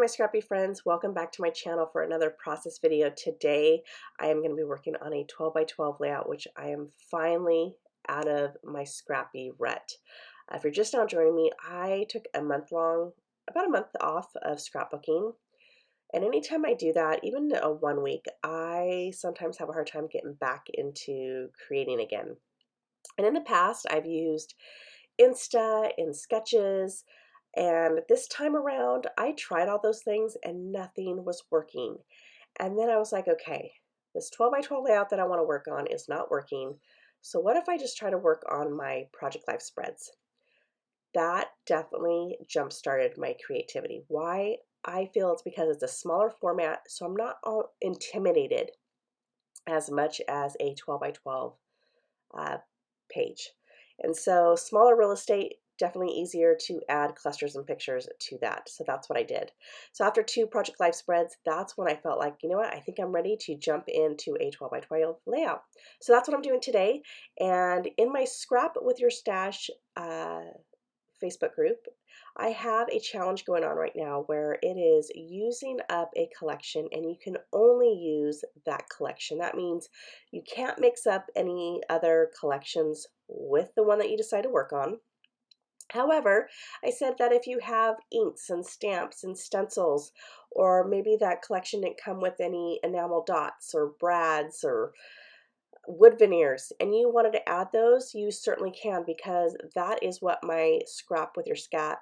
my scrappy friends, welcome back to my channel for another process video. Today I am going to be working on a 12 by 12 layout, which I am finally out of my scrappy rut. If you're just now joining me, I took about a month off of scrapbooking, and anytime I do that, even a 1 week, I sometimes have a hard time getting back into creating again. And in the past I've used Insta and Sketches, and this time around, I tried all those things and nothing was working. And then I was like, okay, this 12 by 12 layout that I want to work on is not working. So what if I just try to work on my Project Life spreads? That definitely jump-started my creativity. Why? I feel it's because it's a smaller format, so I'm not all intimidated as much as a 12 by 12 uh, page. And so smaller real estate, definitely easier to add clusters and pictures to that. So that's what I did. So after 2 Project Life spreads, that's when I felt like, you know what, I think I'm ready to jump into a 12 by 12 layout. So that's what I'm doing today. And in my Scrap with Your Stash Facebook group, I have a challenge going on right now where it is using up a collection, and you can only use that collection. That means you can't mix up any other collections with the one that you decide to work on. However, I said that if you have inks and stamps and stencils, or maybe that collection didn't come with any enamel dots or brads or wood veneers, and you wanted to add those, you certainly can, because that is what my Scrap with Your Scrap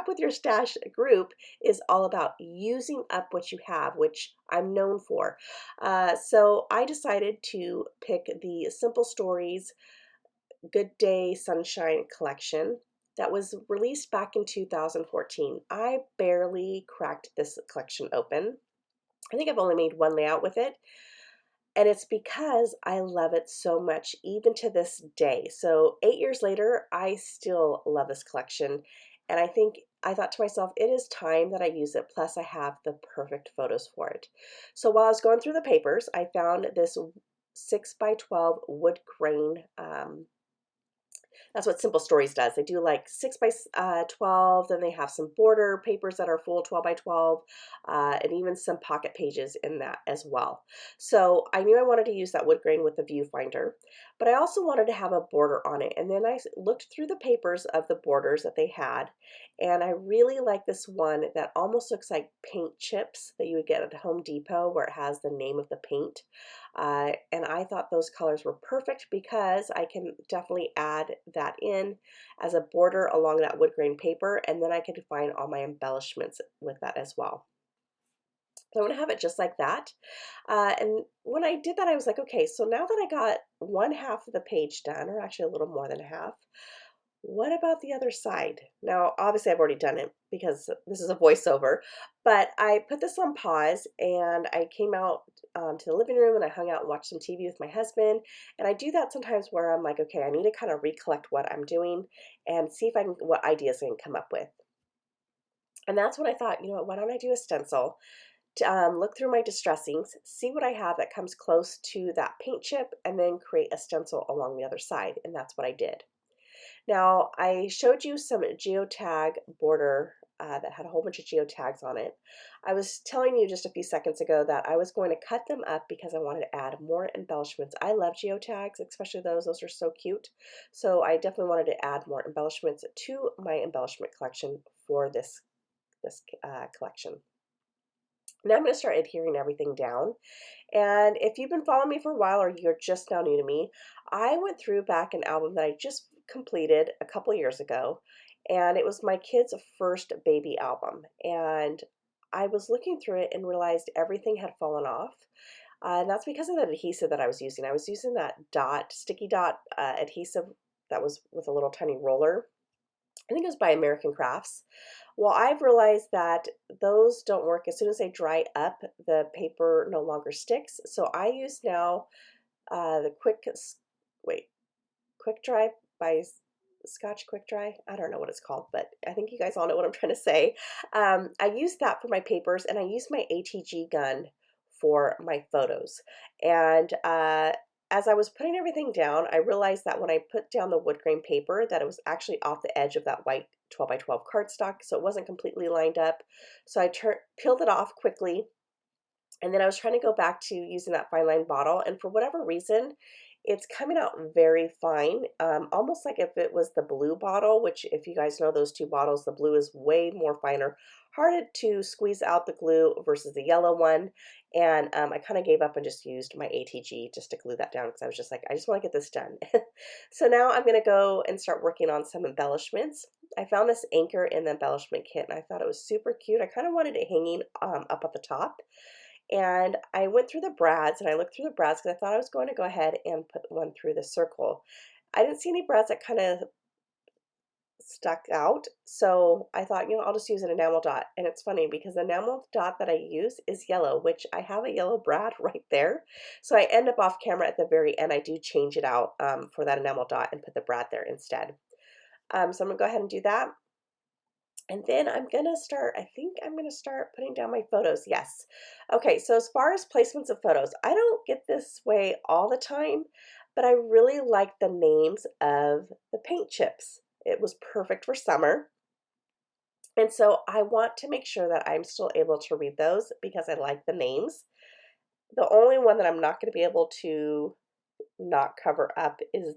with Your Stash group is all about, using up what you have, which I'm known for. So I decided to pick the Simple Stories Good Day Sunshine collection that was released back in 2014. I barely cracked this collection open. I think I've only made one layout with it, and it's because I love it so much, even to this day. So 8 years later, I still love this collection. And I thought to myself, it is time that I use it. Plus, I have the perfect photos for it. So while I was going through the papers, I found this 6 by 12 wood grain. That's what Simple Stories does. They do like 6 by 12, then they have some border papers that are full 12 by 12, and even some pocket pages in that as well. So I knew I wanted to use that wood grain with the viewfinder, but I also wanted to have a border on it. And then I looked through the papers of the borders that they had, and I really like this one that almost looks like paint chips that you would get at Home Depot, where it has the name of the paint. And I thought those colors were perfect because I can definitely add that in as a border along that wood grain paper, and then I can define all my embellishments with that as well. So I'm going to have it just like that. And when I did that, I was like, okay, so now that I got one half of the page done, or actually a little more than half, what about the other side? Now, obviously I've already done it because this is a voiceover, but I put this on pause and I came out to the living room and I hung out and watched some TV with my husband. And I do that sometimes where I'm like, okay, I need to kind of recollect what I'm doing and see if what ideas I can come up with. And that's when I thought, you know what, why don't I do a stencil? Look through my distressings, see what I have that comes close to that paint chip, and then create a stencil along the other side. And that's what I did. Now, I showed you some geotag border that had a whole bunch of geotags on it. I was telling you just a few seconds ago that I was going to cut them up because I wanted to add more embellishments. I love geotags, especially those. Those are so cute. So I definitely wanted to add more embellishments to my embellishment collection for this collection. Now I'm going to start adhering everything down. And if you've been following me for a while or you're just now new to me, I went through back an album that I just completed a couple years ago, and it was my kid's first baby album. And I was looking through it and realized everything had fallen off. And that's because of the adhesive that I was using. I was using that sticky dot adhesive that was with a little tiny roller. I think it was by American Crafts. Well, I've realized that those don't work. As soon as they dry up, the paper no longer sticks. So I use now the Quick Dry by Scotch Quick Dry. I don't know what it's called, but I think you guys all know what I'm trying to say. I use that for my papers, and I use my ATG gun for my photos. And as I was putting everything down, I realized that when I put down the wood grain paper, that it was actually off the edge of that white 12 by 12 cardstock, so it wasn't completely lined up. So I peeled it off quickly, and then I was trying to go back to using that fine line bottle, and for whatever reason, it's coming out very fine, almost like if it was the blue bottle, which if you guys know those two bottles, the blue is way more finer, harder to squeeze out the glue versus the yellow one. And I kind of gave up and just used my ATG just to glue that down because I was just like, I just want to get this done. So now I'm going to go and start working on some embellishments. I found this anchor in the embellishment kit and I thought it was super cute. I kind of wanted it hanging up at the top. And I went through the brads and I looked through the brads because I thought I was going to go ahead and put one through the circle. I didn't see any brads that kind of stuck out, so I thought, I'll just use an enamel dot. And it's funny because the enamel dot that I use is yellow, which I have a yellow brad right there. So I end up off camera at the very end. I do change it out for that enamel dot and put the brad there instead. So I'm gonna go ahead and do that. And then I think I'm gonna start putting down my photos. Yes. Okay, so as far as placements of photos, I don't get this way all the time, but I really like the names of the paint chips. It was perfect for summer. And so I want to make sure that I'm still able to read those because I like the names. The only one that I'm not going to be able to not cover up is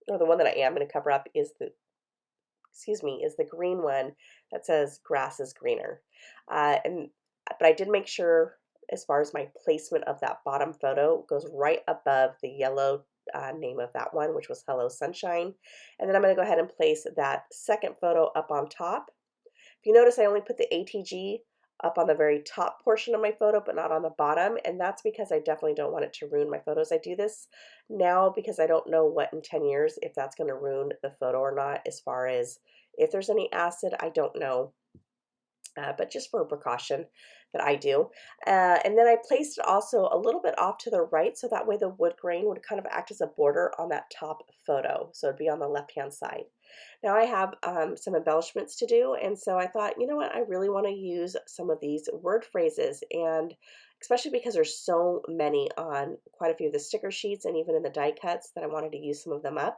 or the one that I am going to cover up is is the green one that says grass is greener. But I did make sure as far as my placement of that bottom photo goes right above the yellow name of that one, which was Hello Sunshine. And then I'm going to go ahead and place that second photo up on top. If you notice, I only put the ATG up on the very top portion of my photo, but not on the bottom. And that's because I definitely don't want it to ruin my photos. I do this now because I don't know what in 10 years, if that's going to ruin the photo or not, as far as if there's any acid, I don't know. But just for a precaution that I do. And then I placed it also a little bit off to the right, so that way the wood grain would kind of act as a border on that top photo. So it'd be on the left-hand side. Now I have some embellishments to do, and so I thought, you know what, I really want to use some of these word phrases, and especially because there's so many on quite a few of the sticker sheets and even in the die cuts that I wanted to use some of them up.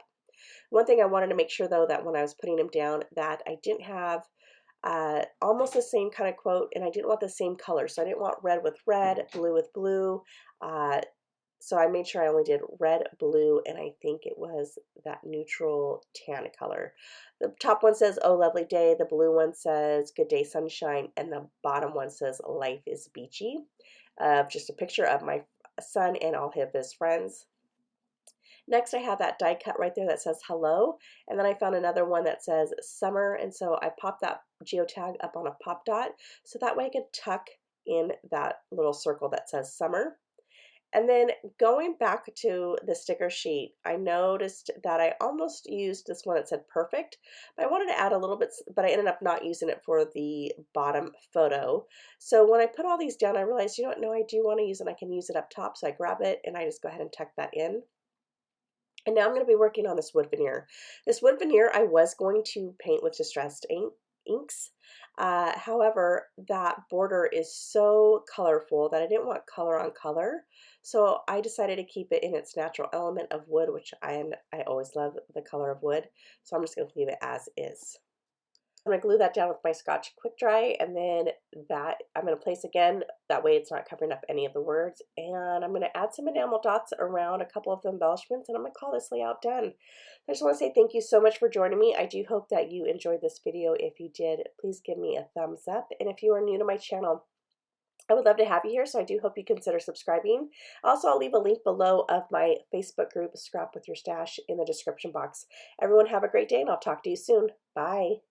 One thing I wanted to make sure though that when I was putting them down that I didn't have almost the same kind of quote, and I didn't want the same color. So I didn't want red with red, blue with blue. So I made sure I only did red, blue, and I think it was that neutral tan color. The top one says, "Oh, lovely day." The blue one says, "Good day, sunshine." And the bottom one says, "Life is beachy." Just a picture of my son and all of his friends. Next, I have that die cut right there that says hello, and then I found another one that says summer, and so I popped that geotag up on a pop dot, so that way I could tuck in that little circle that says summer. And then going back to the sticker sheet, I noticed that I almost used this one that said perfect, but I wanted to add a little bit, but I ended up not using it for the bottom photo. So when I put all these down, I realized, you know what, no, I do want to use it. I can use it up top, so I grab it and I just go ahead and tuck that in. And now I'm going to be working on this wood veneer. This wood veneer I was going to paint with distressed inks. However, that border is so colorful that I didn't want color on color. So I decided to keep it in its natural element of wood, which I always love the color of wood. So I'm just going to leave it as is. I'm going to glue that down with my Scotch Quick Dry, and then that I'm going to place again, that way it's not covering up any of the words, and I'm going to add some enamel dots around a couple of the embellishments, and I'm going to call this layout done. I just want to say thank you so much for joining me. I do hope that you enjoyed this video. If you did, please give me a thumbs up, and if you are new to my channel, I would love to have you here, so I do hope you consider subscribing. Also, I'll leave a link below of my Facebook group, Scrap with Your Stash, in the description box. Everyone have a great day, and I'll talk to you soon. Bye.